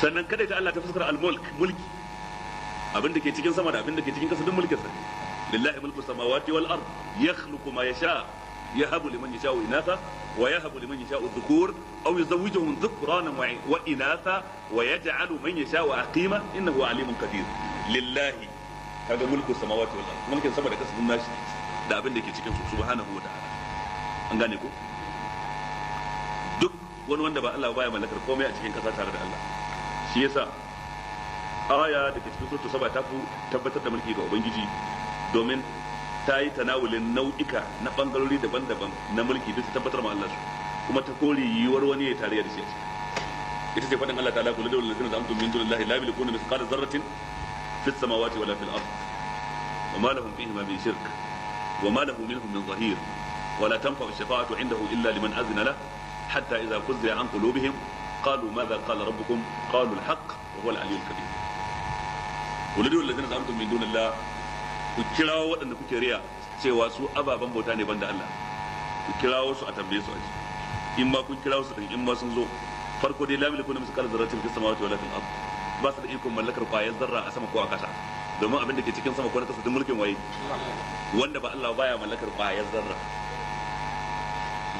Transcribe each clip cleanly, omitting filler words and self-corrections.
sannan kada ta Allah ta fuskar al-mulk mulki abin da ke cikin sama da abin da ke cikin kasa duk mulkin sa lillahi mulku samawati wal ard yakhluqu ma yasha yahabu liman yasha'u inatha wa yahabu liman yasha'u dhukur aw yuzawwijuhum dhukranan wa inatha wa yaj'alu man yasha'u aqima innahu alimun qadir lillahi kaga mulku samawati wal ard mulkin sama da kasa duk nashi da abin da ke cikin su subhanahu wa ta'ala an gane ko duk wani wanda ba Allah ba ya mallakar komai a cikin kasa tare da Allah shi yasa aya da ke cikin sura saba ta fi tabbatar da mulki ga ubangiji domin ta yi tanawulin nau'ika na bangarori daban-daban na mulki duk ta tabbatar ma Allah su kuma ta kore yiwuwar wani ya tarayya da shi ita ce faɗin Allah ta'ala kullu da wallazina zamtum min dunillahi la yamlikuna mithqala dharratin fis samawati wala fil ard wa ma lahum fihi ma min shirk wa ma lahu minhum min zahir ولا تنفع الشفاعة عنده إلا لمن أذن له حتى إذا فزع عن قلوبهم قالوا ماذا قال ربكم قالوا الحق وهو العلي الكبير ولدوا الذين زعمتم من دون الله ku kirawo waɗanda kuke riya cewa su ababen bauta ne banda Allah ku kirawo su a tambaye su a ji in ma kun kirawo su din in ma sun zo farko dai la yamliku mithqala dharratin fis samawati wala fil ard ba su da ikon mallakar kwayar zarra a sama ko a kasa domin abin da ke cikin sama ko na kasa duk mulkin waye wanda ba Allah baya mallakar kwayar zarra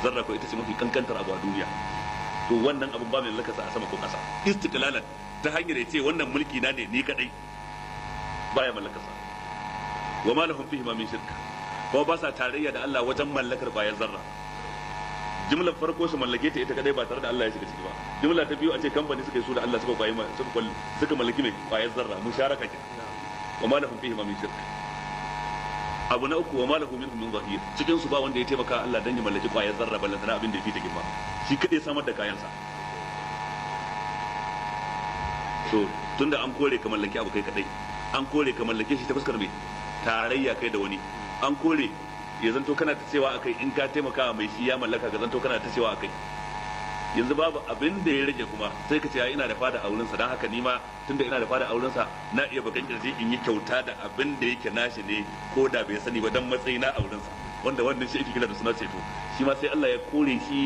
zarra ko ita ce mafi kankantar abu a duniya to wannan abun ba mai mallakar sa a sama ko kasa istiqlalan ta hanyar ya ce wannan mulki na ne ni kadai baya mallakar sa wa ma lahum fihi ma min shirka kuma ba sa tarayya da Allah wajen mallakar kwayar zarra jumlar farko su mallake ta ita kadai ba tare da Allah ya shiga ciki ba jumla ta biyu a ce kamfani suka yi su da Allah suka mallaki mai kwayar zarra musharaka ke wa ma lahum fihi ma min shirka abu na uku wa ma lahu minhum min zahir cikin su ba wanda ya taimaka Allah dan ya mallaki kwayar zarra ballan sana abin da ya fi ta girma shi kadai samar da kayansa to tunda an kore ka mallaki abu kai kadai an kore ka mallake shi ta fuskar mai tarayya kai da wani an kore ya zanto kana ta cewa akai in ka taimaka mai shi ya mallaka ga zanto kana ta cewa akai yanzu babu abin da ya rage kuma sai ka ce ina da fada a wurinsa don haka nima tunda ina da fada a wurinsa na iya bakan kirji in yi kyauta da abin da yake nashi ne ko da bai sani ba dan matsayi na a wurinsa wanda wannan shi ake kira da suna ceto shi ma sai Allah ya kore shi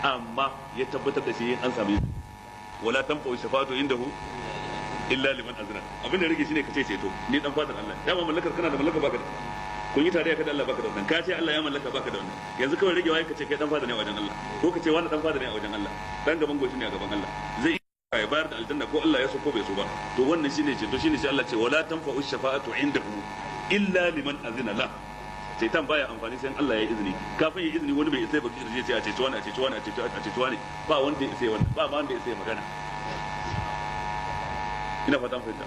amma ya tabbatar da shi an same shi wala tanfa'u shafa'atu indahu illa liman azna abin da rage shine ka ce ceto ni dan fatan Allah dama mallakar kana da mallaka baka da kun yi tarayya kada Allah baka da wannan ka ce Allah ya mallaka baka da wannan yanzu kawai rage waye ka ce kai dan fada ne a wajen Allah ko ka ce wani dan fada ne a wajen Allah dan gaban goshi ne a gaban Allah zai ya bayar da aljanna ko Allah ya so ko bai so ba to wannan shine ceto shine sai Allah ce wala tanfa'u shafa'atu indahu illa liman azna la ceton baya amfani sai Allah ya yi izini kafin ya izini wani bai isa ba kirje ce a ceto wani a ceto wani a ceto wani ba wanda ya isa wannan ba ma wanda ya isa magana ina fatan fahimta